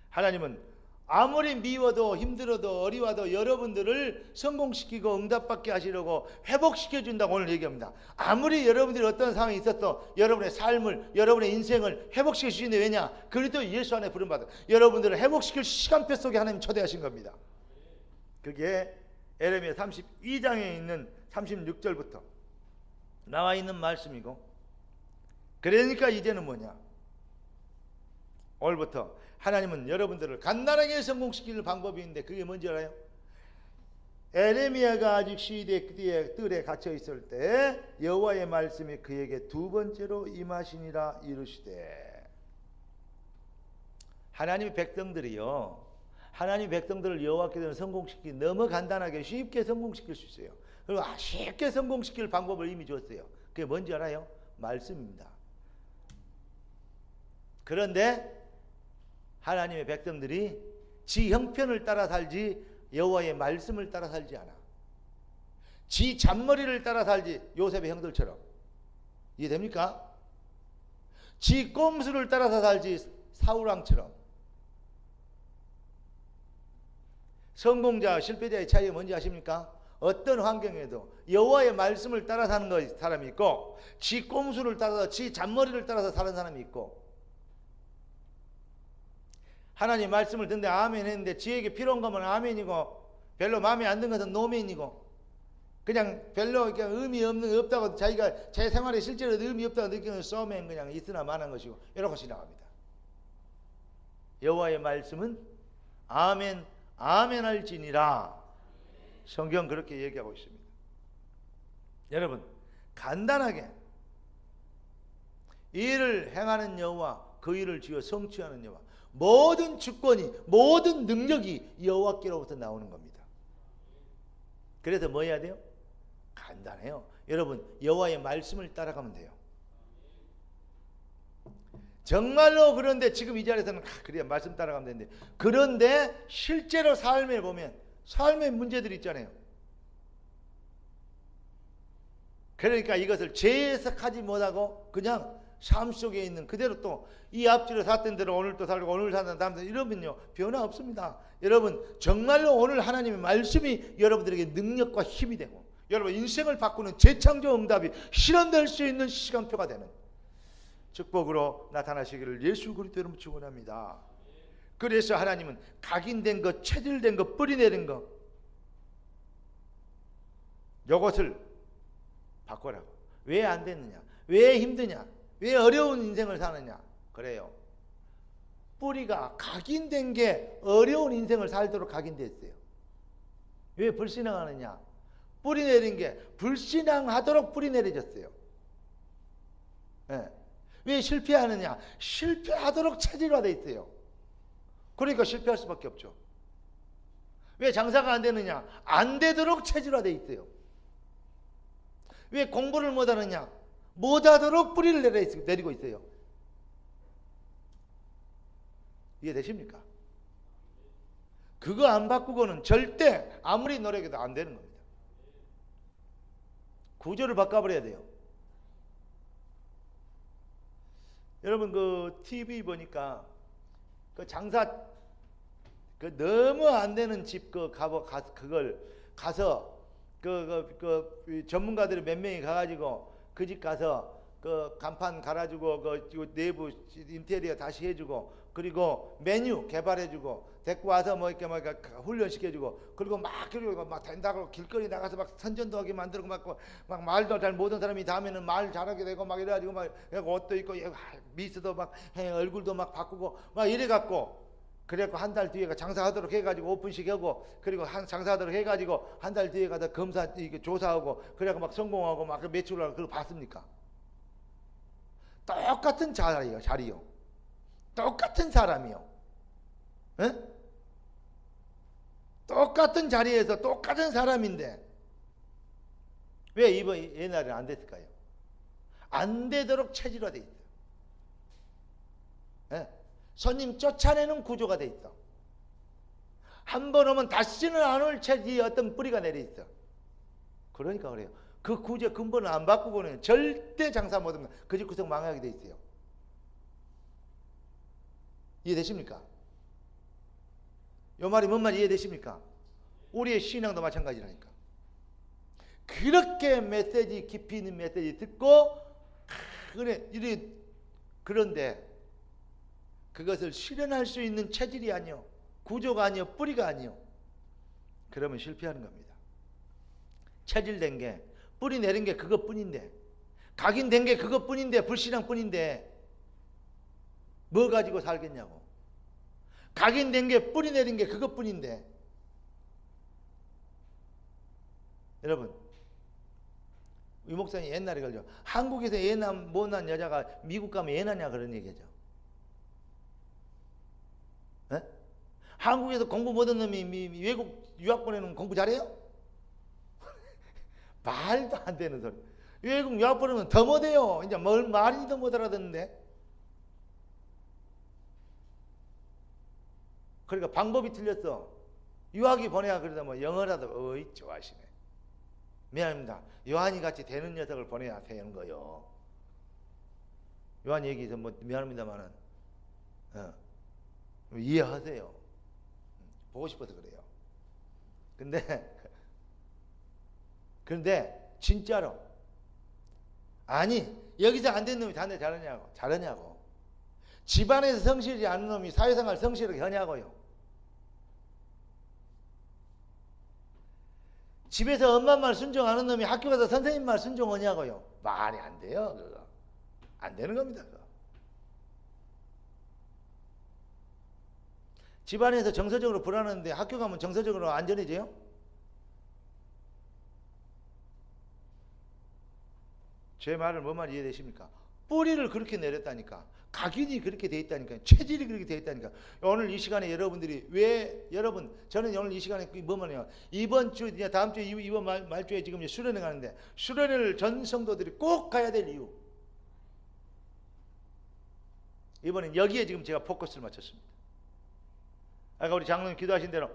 하나님은 아무리 미워도 힘들어도 어려워도 여러분들을 성공시키고 응답받게 하시려고 회복시켜준다고 오늘 얘기합니다. 아무리 여러분들이 어떤 상황이 있었어 여러분의 삶을 여러분의 인생을 회복시켜 주시는데 왜냐? 그리스도 예수 안에 부름받아 여러분들을 회복시킬 시간표 속에 하나님 초대하신 겁니다. 그게 에레미야 32장에 있는 36절부터 나와 있는 말씀이고, 그러니까 이제는 뭐냐? 오늘부터 하나님은 여러분들을 간단하게 성공시킬 방법이 있는데 그게 뭔지 알아요? 에레미야가 아직 시대의 뜰에 갇혀 있을 때 여호와의 말씀이 그에게 두 번째로 임하시니라 이르시되. 하나님의 백성들이요, 하나님의 백성들을 여호와께서는 성공시키기 너무 간단하게 쉽게 성공시킬 수 있어요. 그리고 쉽게 성공시킬 방법을 이미 줬어요. 그게 뭔지 알아요? 말씀입니다. 그런데 하나님의 백성들이 지 형편을 따라 살지 여호와의 말씀을 따라 살지 않아. 지 잔머리를 따라 살지. 요셉의 형들처럼. 이해됩니까? 지 꼼수를 따라서 살지. 사울왕처럼. 성공자와 실패자의 차이가 뭔지 아십니까? 어떤 환경에도 여호와의 말씀을 따라 사는 사람이 있고, 지 꼼수를 따라서, 지 잔머리를 따라서 사는 사람이 있고, 하나님 말씀을 듣는데 아멘 했는데 지에게 필요한 거면 아멘이고, 별로 마음에 안 드는 것은 노멘이고, 그냥 별로 없다고, 자기가 제 생활에 실제로 의미 없다고 느끼는 소멘, 그냥 있으나 마나한 것이고, 이렇게 지나갑니다. 여호와의 말씀은 아멘, 아멘 할지니라. 성경 그렇게 얘기하고 있습니다. 여러분, 간단하게 이 일을 행하는 여호와, 그 일을 지어 성취하는 여호와, 모든 주권이, 모든 능력이 여호와께로부터 나오는 겁니다. 그래서 뭐 해야 돼요? 간단해요. 여러분, 여호와의 말씀을 따라가면 돼요. 정말로. 그런데 지금 이 자리에서는 그래야 말씀 따라가면 되는데, 그런데 실제로 삶에 보면 삶의 문제들이 있잖아요. 그러니까 이것을 재해석하지 못하고 그냥 삶 속에 있는 그대로, 또 이 앞뒤로 샀던 대로 오늘 또 살고, 오늘 사는 다음에 이러면요 변화 없습니다. 여러분, 정말로 오늘 하나님의 말씀이 여러분들에게 능력과 힘이 되고, 여러분 인생을 바꾸는 재창조 응답이 실현될 수 있는 시간표가 되는 축복으로 나타나시기를 예수 그리스도 이름으로 축원합니다. 그래서 하나님은 각인된 것, 체질된 것, 뿌리내린 것, 이것을 바꾸라고. 왜 안 됐느냐? 왜 힘드냐? 왜 어려운 인생을 사느냐? 그래요. 뿌리가 각인된 게 어려운 인생을 살도록 각인됐어요. 왜 불신앙하느냐? 뿌리 내린 게 불신앙하도록 뿌리 내려졌어요. 네. 왜 실패하느냐? 실패하도록 체질화되어 있어요. 그러니까 실패할 수밖에 없죠. 왜 장사가 안 되느냐? 안 되도록 체질화되어 있어요. 왜 공부를 못하느냐? 못하도록 뿌리를 내리고 있어요. 이해되십니까? 그거 안 바꾸고는 절대 아무리 노력해도 안 되는 겁니다. 구조를 바꿔버려야 돼요. 여러분, 그 TV 보니까 그 장사, 그 너무 안 되는 집 그걸 가서 그 전문가들이 몇 명이 가가지고 그 집 가서 그 간판 갈아주고, 그 내부 인테리어 다시 해주고, 그리고 메뉴 개발해주고, 데리고 와서 뭐 이렇게 훈련시켜주고, 그리고 막 된다고 길거리 나가서 막 선전도 하게 만들고, 막 말도 잘 못하는 사람이 다음에는 말 잘하게 되고, 막 이래가지고 막 옷도 입고 미스도 막 얼굴도 막 바꾸고 막 이래갖고, 그래갖고 한 달 뒤에 장사하도록 해가지고 오픈식 하고, 그리고 장사하도록 해가지고 한 달 뒤에 가서 검사 조사하고, 그래갖고 막 성공하고 막 매출하고, 그걸 봤습니까? 똑같은 자리요. 똑같은 사람이요. 에? 똑같은 자리에서 똑같은 사람인데 왜 이번 옛날에는 안 됐을까요? 안 되도록 체질화돼 있어요. 에? 손님 쫓아내는 구조가 돼 있어. 한 번 오면 다시는 안 올 체질이 어떤 뿌리가 내려 있어. 그러니까 그래요. 그 구조 근본을 안 바꾸고는 절대 장사 못합니다. 그 집 구석 망하게 돼 있어요. 이해되십니까? 이 말이 뭔 말인지 이해되십니까? 우리의 신앙도 마찬가지라니까. 그렇게 메시지, 깊이 있는 메시지 듣고, 그런데 그것을 실현할 수 있는 체질이 아니요, 구조가 아니요, 뿌리가 아니요, 그러면 실패하는 겁니다. 체질된 게, 뿌리 내린 게 그것뿐인데, 각인된 게 그것뿐인데, 불신앙뿐인데 뭐 가지고 살겠냐고. 각인된 게, 뿌리 내린 게 그것뿐인데. 여러분, 이 목사님 옛날에 걸려, 한국에서 못난 여자가 미국 가면 애나냐 그런 얘기죠. 에? 한국에서 공부 못한 놈이 외국 유학 보내는 공부 잘해요? 말도 안 되는 소리. 외국 유학 보내면 더 못해요. 이제 말이 더 못 알아듣는데. 그러니까 방법이 틀렸어. 유학이 보내야 그러다 뭐 영어라도 좋아하시네. 미안합니다. 요한이 같이 되는 녀석을 보내야 되는 거요. 요한 얘기해서 뭐 미안합니다만은 이해하세요. 보고 싶어서 그래요. 근데 진짜로 아니 여기서 안 된 놈이 다른 데 잘하냐고. 집안에서 성실하지 않은 놈이 사회생활 성실하게 하냐고요. 집에서 엄마 말 순종하는 놈이 학교 가서 선생님 말 순종하냐고요. 말이 안 돼요. 그거 안 되는 겁니다. 그거. 집안에서 정서적으로 불안한데 학교 가면 정서적으로 안전해져요? 제 말을 뭐만 이해되십니까? 뿌리를 그렇게 내렸다니까. 각인이 그렇게 돼 있다니까. 체질이 그렇게 돼 있다니까. 오늘 이 시간에 여러분들이 왜 여러분 저는 오늘 이 시간에 뭐만 해요? 이번 주 다음 주 이번 말주에 지금 수련회 가는데 수련회를 전 성도들이 꼭 가야 될 이유. 이번엔 여기에 지금 제가 포커스를 맞췄습니다. 아까 우리 장로님 기도하신 대로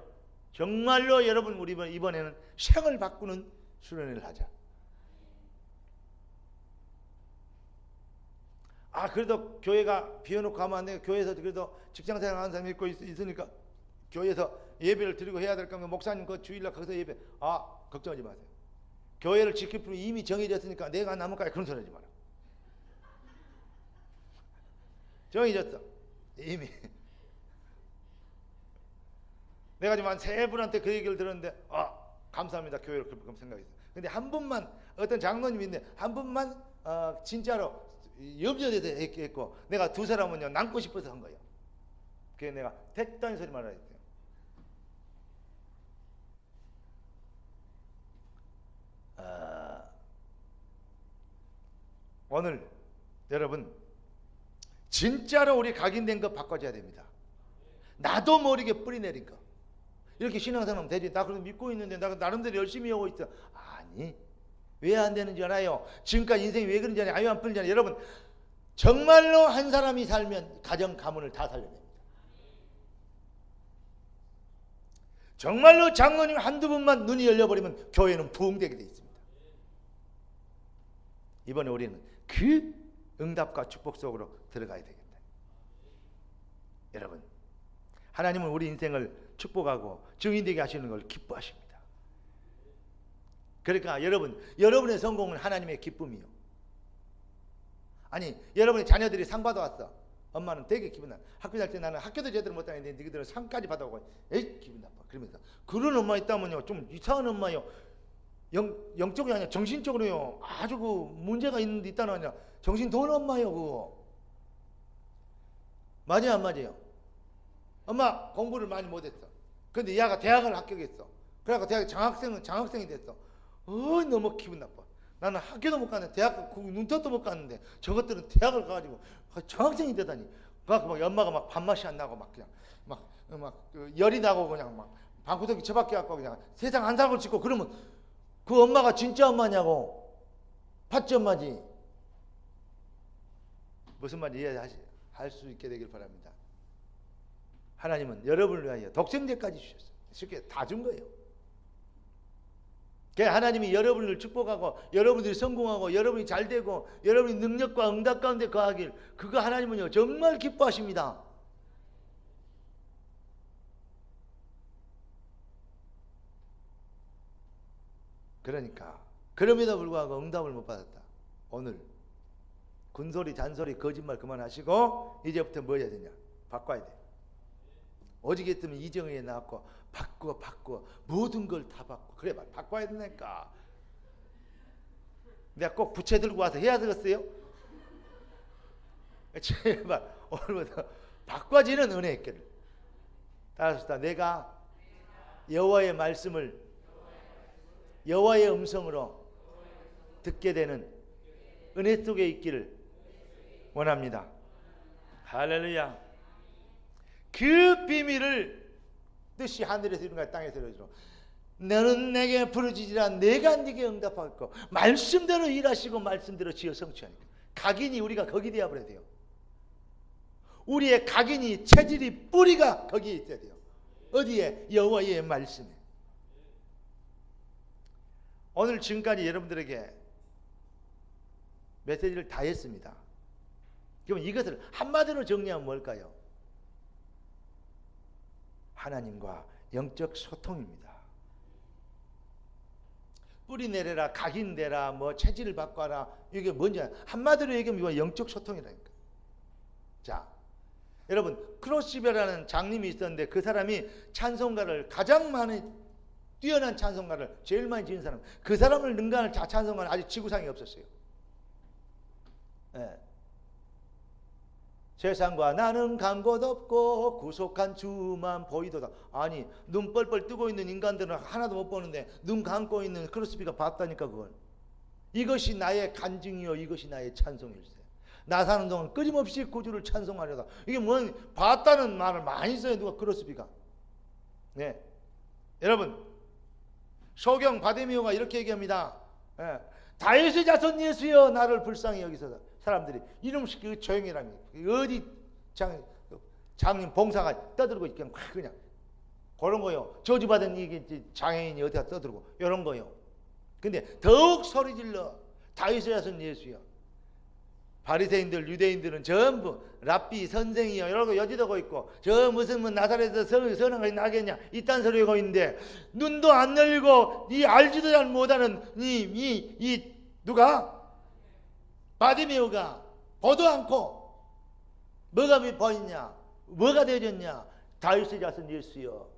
정말로 여러분 우리 이번에는 생을 바꾸는 수련회를 하자. 그래도 교회가 비워놓고 가면 안 돼요. 교회에서 그래도 직장생활 하는 사람이 있으니까 교회에서 예배를 드리고 해야 될 거면 목사님 그 주일날 거기서 예배. 걱정하지 마세요. 교회를 지킬 분이 이미 정해졌으니까 내가 남을까요? 그런 소리 하지 마라. 정해졌어. 이미. 내가 지금 한 3분한테 그 얘기를 들었는데 감사합니다. 교회를 그렇게 생각했어요. 근데 한 분만 어떤 장로님인데 한 분만 진짜로 염려돼서 했고 내가 2사람은요 남고 싶어서 한 거예요. 그래서 내가 됐다는 소리 말하라 했어요. 오늘 여러분 진짜로 우리 각인된 거 바꿔줘야 됩니다. 나도 모르게 뿌리 내린 거. 이렇게 신앙생활하면 되지. 나 그래도 믿고 있는데 나 나름대로 열심히 하고 있어. 아니 왜 안 되는지 알아요? 지금까지 인생이 왜 그런지 알아요? 아유 안 풀리지 않아요? 여러분 정말로 한 사람이 살면 가정 가문을 다 살려냅니다. 정말로 장로님 한두 분만 눈이 열려버리면 교회는 부흥되게 되어 있습니다. 이번에 우리는 그 응답과 축복 속으로 들어가야 되겠다. 여러분 하나님은 우리 인생을 축복하고 증인되게 하시는 걸 기뻐하십니다. 그러니까 여러분의 성공은 하나님의 기쁨이요. 아니 여러분의 자녀들이 상 받아왔어. 엄마는 되게 기분 나빠. 학교 다닐 때 나는 학교도 제대로 못 다니는데 너희들은 상까지 받아오고 에이 기분 나빠. 그러면서 그런 엄마 있다면요 좀 이상한 엄마요. 영적이 아니라 정신적으로요 아주 그 문제가 있다는 아니라 정신 돈 엄마요 그거. 맞아요 안 맞아요? 엄마 공부를 많이 못했어. 근데 얘가 대학을 합격했어. 그래갖고 대학 장학생이 됐어. 너무 기분 나빠. 나는 학교도 못 갔는데 대학 눈뜨도 못 갔는데 저것들은 대학을 가가지고 장학생이 되다니. 그래갖고 막 엄마가 막 밥맛이 안 나고 막 그냥 막 열이 나고 그냥 막 방구석에 처박혀 갖고 그냥 세상 한 사람을 짓고 그러면 그 엄마가 진짜 엄마냐고. 팥쥐 엄마지. 무슨 말인지 이해할 수 있게 되길 바랍니다. 하나님은 여러분을 위하여 독생자까지 주셨어요. 쉽게 다 준 거예요. 하나님이 여러분을 축복하고 여러분들이 성공하고 여러분이 잘되고 여러분이 능력과 응답 가운데 거하길 그거 하나님은요 정말 기뻐하십니다. 그러니까 그럼에도 불구하고 응답을 못 받았다. 오늘 군소리 잔소리 거짓말 그만하시고 이제부터 뭐 해야 되냐? 바꿔야 돼. 어지겠으면 이정희에 나왔고 바꾸어 모든 걸 다 바꿔. 그래 바꿔야 되니까. 내가 꼭 부채 들고 와서 해야 되겠어요? 제발 오늘부터 바꿔지는 은혜의 길을 따라서 내가 여호와의 말씀을 여호와의 음성으로 듣게 되는 은혜 속에 있기를 원합니다. 할렐루야. 그 비밀을 뜻이 하늘에서 이룬가 땅에서 이루어지고 너는 내게 부르짖으라 내가 네게 응답할 거. 말씀대로 일하시고 말씀대로 지어 성취하니까 각인이 우리가 거기 되어 버려야 돼요. 우리의 각인이 체질이 뿌리가 거기에 있어야 돼요. 어디에? 여호와의 말씀에. 오늘 지금까지 여러분들에게 메시지를 다 했습니다. 그럼 이것을 한마디로 정리하면 뭘까요? 하나님과 영적 소통입니다. 뿌리 내려라, 각인되라, 뭐 체질을 바꿔라, 이게 뭔지 한마디로 얘기하면 영적 소통이라니까. 자, 여러분 크로시베라는 장님이 있었는데 그 사람이 찬송가를 가장 많이 뛰어난 찬송가를 제일 많이 지은 사람, 그 사람을 능가하는 찬송가는 아직 지구상에 없었어요. 네. 세상과 나는 간 곳 없고 구속한 주만 보이도다. 아니 눈 뻘뻘 뜨고 있는 인간들은 하나도 못 보는데 눈 감고 있는 크로스비가 봤다니까. 그걸 이것이 나의 간증이요 이것이 나의 찬송일세. 나 사는 동안 끊임없이 구주를 찬송하려다. 이게 뭐 봤다는 말을 많이 써요 누가 크로스비가. 네, 여러분 소경 바데미오가 이렇게 얘기합니다. 네. 다윗의 자손 예수여 나를 불쌍히 여기소서. 사람들이 이름 시키고 조용히 하랍니다. 어디 장님 봉사가 떠들고 있겠냐 그냥 그런 거요. 저주받은 이게 장애인이 어디다 떠들고 이런 거요. 근데 더욱 소리 질러 다윗의 자손 예수여. 바리새인들 유대인들은 전부 랍비 선생이요 이런 거 여지되고 있고 저 무슨 뭐 나사렛에서 선한 것이 나겠냐 이딴 소리 하고 있는데 눈도 안 열리고 이 알지도 잘 못하는 이 누가 바디메오가 보도 않고 뭐가 보이냐 뭐가 되었냐 다윗의 자손 예수여.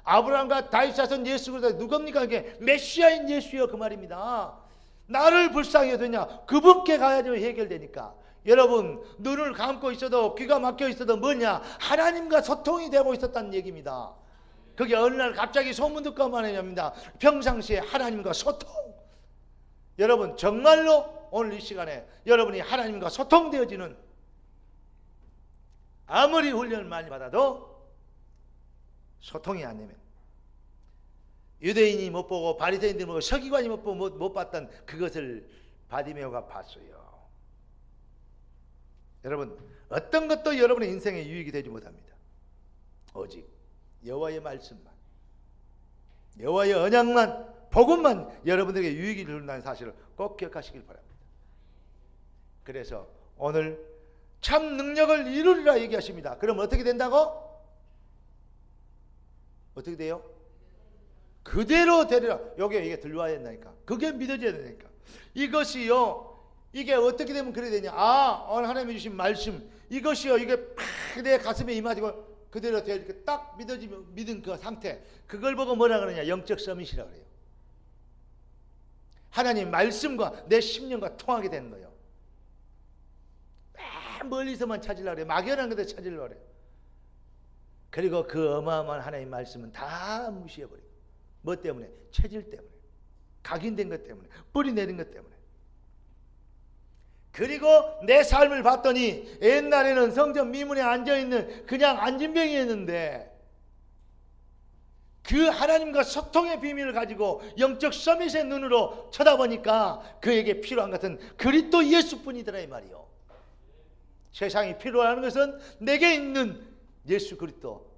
아브라함과 다윗 자손 예수가 누굽니까? 이게 메시아인 예수여 그 말입니다. 나를 불쌍히 여기냐 그분께 가야지 해결되니까. 여러분 눈을 감고 있어도 귀가 막혀 있어도 뭐냐 하나님과 소통이 되고 있었다는 얘기입니다. 그게 어느 날 갑자기 소문 듣고만 하냐입니다. 평상시에 하나님과 소통. 여러분 정말로 오늘 이 시간에 여러분이 하나님과 소통되어지는, 아무리 훈련을 많이 받아도 소통이 안 되면 유대인이 못 보고 바리새인들이 못 보고 서기관이 못 보고 못 봤던 그것을 바디메오가 봤어요. 여러분 어떤 것도 여러분의 인생에 유익이 되지 못합니다. 오직 여호와의 말씀만, 여호와의 언약만, 복음만 여러분들에게 유익이 된다는 사실을 꼭 기억하시길 바랍니다. 그래서 오늘 참 능력을 이루리라 얘기하십니다. 그럼 어떻게 된다고? 어떻게 돼요? 그대로 되리라. 여기에 이게 들려와야 된다니까. 그게 믿어져야 되니까. 이것이요, 이게 어떻게 되면 그래 되냐? 아, 오늘 하나님이 주신 말씀 이것이요, 이게 팍 내 가슴에 임하지고 그대로 돼 이렇게 딱 믿어지면 믿은 그 상태, 그걸 보고 뭐라 그러냐? 영적 서밋이라 그래요. 하나님 말씀과 내 심령과 통하게 되는 거예요. 멀리서만 찾으려고 그래요. 막연한 것들 찾으려고 그래요. 그리고 그 어마어마한 하나님 말씀은 다 무시해버려요. 뭐 때문에? 체질 때문에, 각인된 것 때문에, 뿌리 내린 것 때문에. 그리고 내 삶을 봤더니 옛날에는 성전 미문에 앉아있는 그냥 안진병이었는데 그 하나님과 소통의 비밀을 가지고 영적 서밋의 눈으로 쳐다보니까 그에게 필요한 것은 그리스도 예수뿐이더라 이 말이요. 세상이 필요한 것은 내게 있는 예수 그리스도,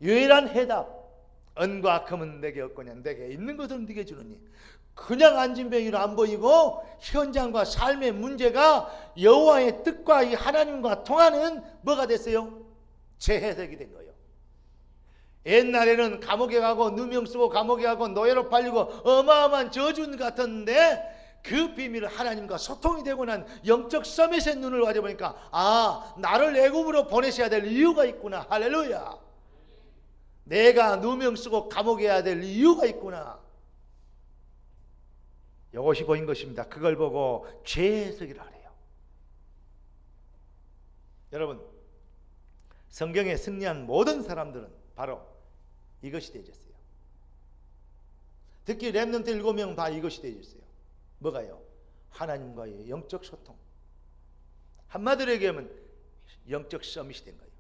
유일한 해답. 은과 금은 내게 없거냐, 내게 있는 것은 네게 주느니. 그냥 안진병이로 안 보이고 현장과 삶의 문제가 여호와의 뜻과 이 하나님과 통하는 뭐가 됐어요? 재해석이 된 거예요. 옛날에는 감옥에 가고 누명 쓰고 감옥에 가고 노예로 팔리고 어마어마한 저주 같았는데 그 비밀을 하나님과 소통이 되고 난 영적 서밋의 눈을 가져보니까 아, 나를 애굽으로 보내셔야 될 이유가 있구나. 할렐루야. 내가 누명 쓰고 감옥에 해야 될 이유가 있구나. 이것이 보인 것입니다. 그걸 보고 죄해석이라 그래요. 여러분 성경에 승리한 모든 사람들은 바로 이것이 되어졌어요. 특히 렘넌트 7명 다 이것이 되어졌어요. 뭐가요? 하나님과의 영적 소통. 한마디로 얘기하면 영적 서밋이 된 거예요.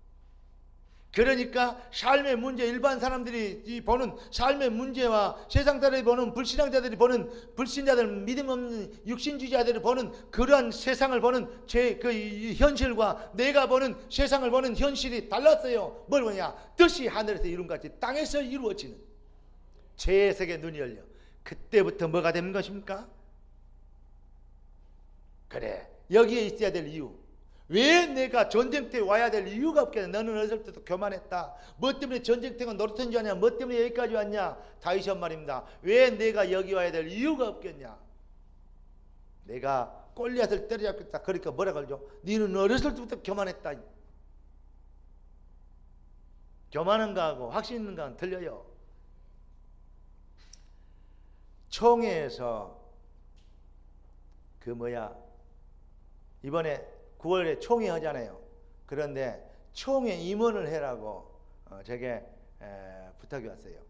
그러니까 삶의 문제, 일반 사람들이 보는 삶의 문제와 세상 사람들이 보는, 불신앙자들이 보는, 불신자들, 믿음 없는 육신주의자들이 보는 그러한 세상을 보는 그 현실과 내가 보는 세상을 보는 현실이 달랐어요. 뭘 보냐? 뜻이 하늘에서 이룬 같이 땅에서 이루어지는 재해석의 눈이 열려 그때부터 뭐가 되는 것입니까? 그래, 여기에 있어야 될 이유. 왜 내가 전쟁터에 와야 될 이유가 없겠냐? 너는 어렸을 때도 교만했다. 뭐 때문에 전쟁터가 노릇한 줄 아냐? 뭐 때문에 여기까지 왔냐? 다윗이 한 말입니다. 왜 내가 여기 와야 될 이유가 없겠냐? 내가 골리앗을 때려잡겠다. 그러니까 뭐라 그러죠? 너는 어렸을 때부터 교만했다. 교만한 거하고 확신 있는 거는 틀려요. 총회에서 이번에 9월에 총회 하잖아요. 그런데 총회 임원을 해라고 제게 부탁이 왔어요.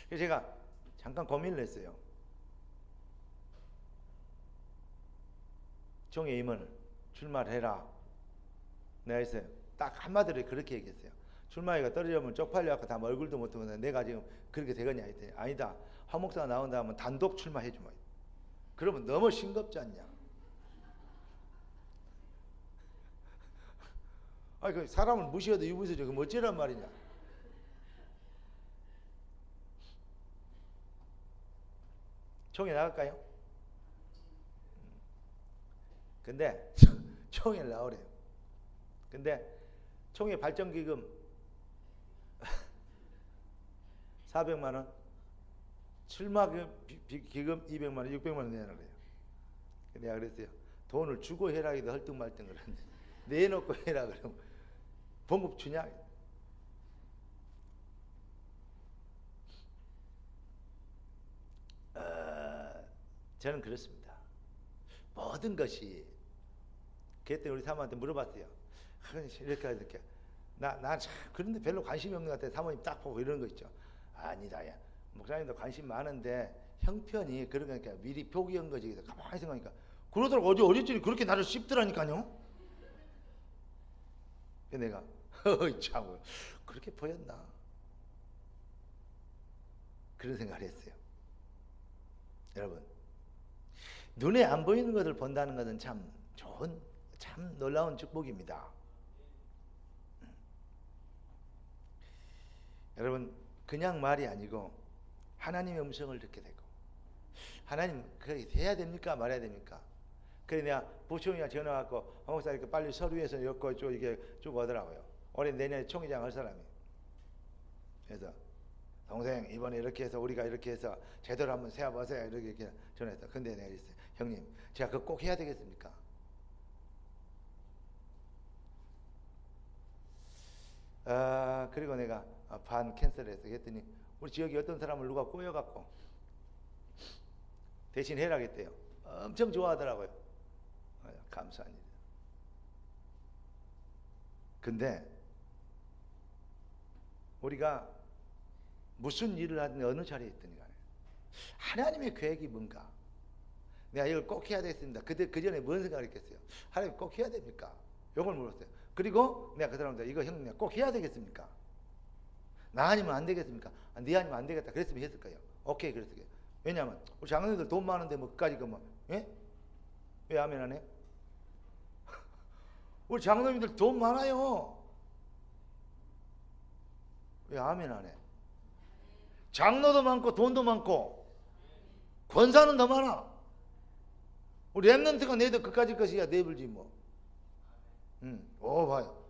그래서 제가 잠깐 고민을 했어요. 총회 임원을 출마를 해라. 내가 했어요. 딱 한마디로 그렇게 얘기했어요. 출마해가 떨어지면 쪽팔려갖고 다 얼굴도 못 보는데 내가 지금 그렇게 되겠냐 했더니 아니다. 화 목사가 나온다 하면 단독 출마해주마. 그러면 너무 싱겁지 않냐? 아니 그 사람을 무시해도 유부에서 그럼 어찌란 말이냐? 총회 나갈까요? 근데 총회를 나오래요. 근데 총회 발전기금 400만 원, 출마기금 200만 원, 600만 원 내놔 그래요. 내가 그랬어요. 돈을 주고 해라 해도 헐뚱말뚱 그러는데 내놓고 해라 그러면 봉급 주냐? 저는 그렇습니다. 모든 것이 그때 우리 사모한테 물어봤어요. 이렇게 나 참 그런데 별로 관심이 없는 것 같아. 사모님 딱 보고 이러는 거 있죠. 아니다, 야 목사님도 관심 많은데 형편이 그러니까 미리 포기한 거지. 가만히 생각하니까 그러더라고. 어제 그렇게 나를 씹더라니까요. 내가 참 그렇게 보였나 그런 생각을 했어요. 여러분, 눈에 안 보이는 것을 본다는 것은 참 좋은, 참 놀라운 축복입니다. 여러분, 그냥 말이 아니고 하나님의 음성을 듣게 되고, 하나님 그렇게 해야 됩니까 말해야 됩니까? 그래 내가 부총리가 전화 갖고 황 목사 이렇게 빨리 서류에서 엮고 쭉 이게 쭉 오더라고요. 올해 내년에 총회장 할 사람이. 그래서 동생 이번에 이렇게 해서 우리가 이렇게 해서 제대로 한번 세워보세요 이렇게 전화했다. 근데 내가 그랬어요. 형님 제가 그거 꼭 해야 되겠습니까? 그리고 내가 반 캔슬했어. 했더니 우리 지역에 어떤 사람을 누가 꼬여갖고 대신 해라겠대요. 엄청 좋아하더라고요. 감사한 일. 근데 우리가 무슨 일을 하든 어느 자리에 있든 간에 하나님의 계획이 뭔가, 내가 이걸 꼭 해야 되겠습니다. 그 전에 뭔 생각을 했겠어요? 하나님 꼭 해야 됩니까? 이걸 물었어요. 그리고 내가 그 사람한테 이거 형님 내가 꼭 해야 되겠습니까? 나 아니면 안 되겠습니까? 네 아니면 안 되겠다. 그랬으면 했을 거예요. 오케이 그랬을 거예요. 왜냐하면 우리 장로님들 돈 많은데 뭐 그까지 그 뭐, 예? 왜 아멘 안 해요? 우리 장로님들 돈 많아요. 왜 아멘 안 해? 장로도 많고 돈도 많고 권사는 더 많아. 우리 랩런트가 내도 그까지 것이야 내불지 뭐. 봐요.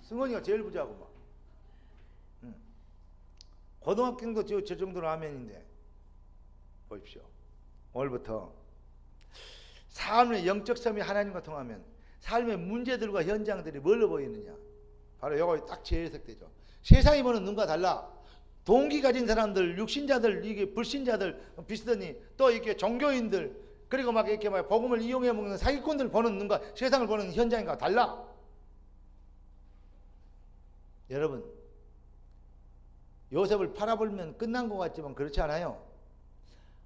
승원이가 제일 부자고 막. 고등학생도 저 정도로 아멘인데 보십시오. 오늘부터 삶의 영적 삶이 하나님과 통하면 삶의 문제들과 현장들이 뭘로 보이느냐? 바로 이거 딱 재해석되죠. 세상이 보는 눈과 달라. 동기 가진 사람들, 육신자들, 이게 불신자들 비슷하니 또 이렇게 종교인들 그리고 막 이렇게 막 복음을 이용해 먹는 사기꾼들 보는 눈과 세상을 보는 현장과 달라. 여러분, 요셉을 팔아버리면 끝난 것 같지만 그렇지 않아요.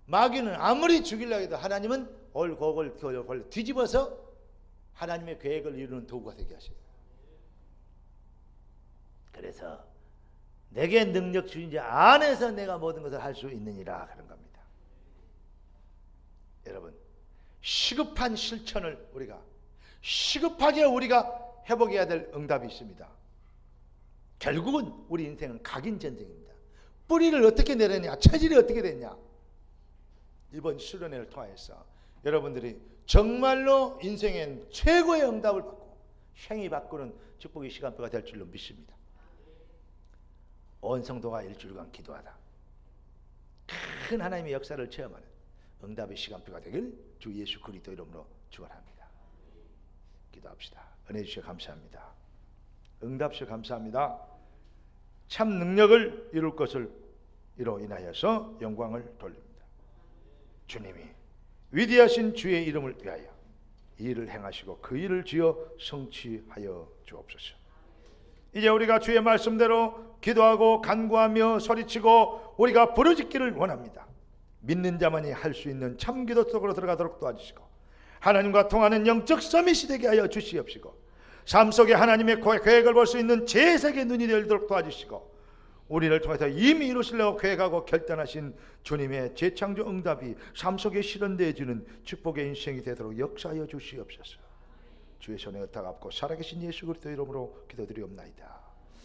마귀는 아무리 죽이려고 해도 하나님은 그걸 뒤집어서 하나님의 계획을 이루는 도구가 되게 하셔요. 그래서 내게 능력 주신 자 안에서 내가 모든 것을 할 수 있느니라 그런 겁니다. 여러분, 시급한 실천을 시급하게 우리가 회복해야 될 응답이 있습니다. 결국은 우리 인생은 각인 전쟁입니다. 뿌리를 어떻게 내렸냐, 체질이 어떻게 됐냐. 이번 수련회를 통해서 여러분들이 정말로 인생엔 최고의 응답을 받고 생이 바꾸는 축복의 시간표가 될 줄로 믿습니다. 온 성도가 일주일간 기도하다 큰 하나님의 역사를 체험하는 응답의 시간표가 되길 주 예수 그리스도 이름으로 축원합니다. 기도합시다. 은혜 주셔 감사합니다. 응답 주셔 감사합니다. 참 능력을 이룰 것을 이로 인하여서 영광을 돌립니다. 주님이 위대하신 주의 이름을 위하여 이 일을 행하시고 그 일을 지어 성취하여 주옵소서. 이제 우리가 주의 말씀대로 기도하고 간구하며 소리치고 우리가 부르짖기를 원합니다. 믿는 자만이 할 수 있는 참 기도 속으로 들어가도록 도와주시고 하나님과 통하는 영적 서밋이 되게 하여 주시옵시고 삶 속에 하나님의 계획을 볼 수 있는 제3의 눈이 열도록 도와주시고 우리를 통해서 이미 이루시려고 계획하고 결단하신 주님의 재창조 응답이 삶 속에 실현되어지는 축복의 인생이 되도록 역사하여 주시옵소서. 주의 손에 의탁 앞고 살아계신 예수 그리스도 이름으로 기도드리옵나이다.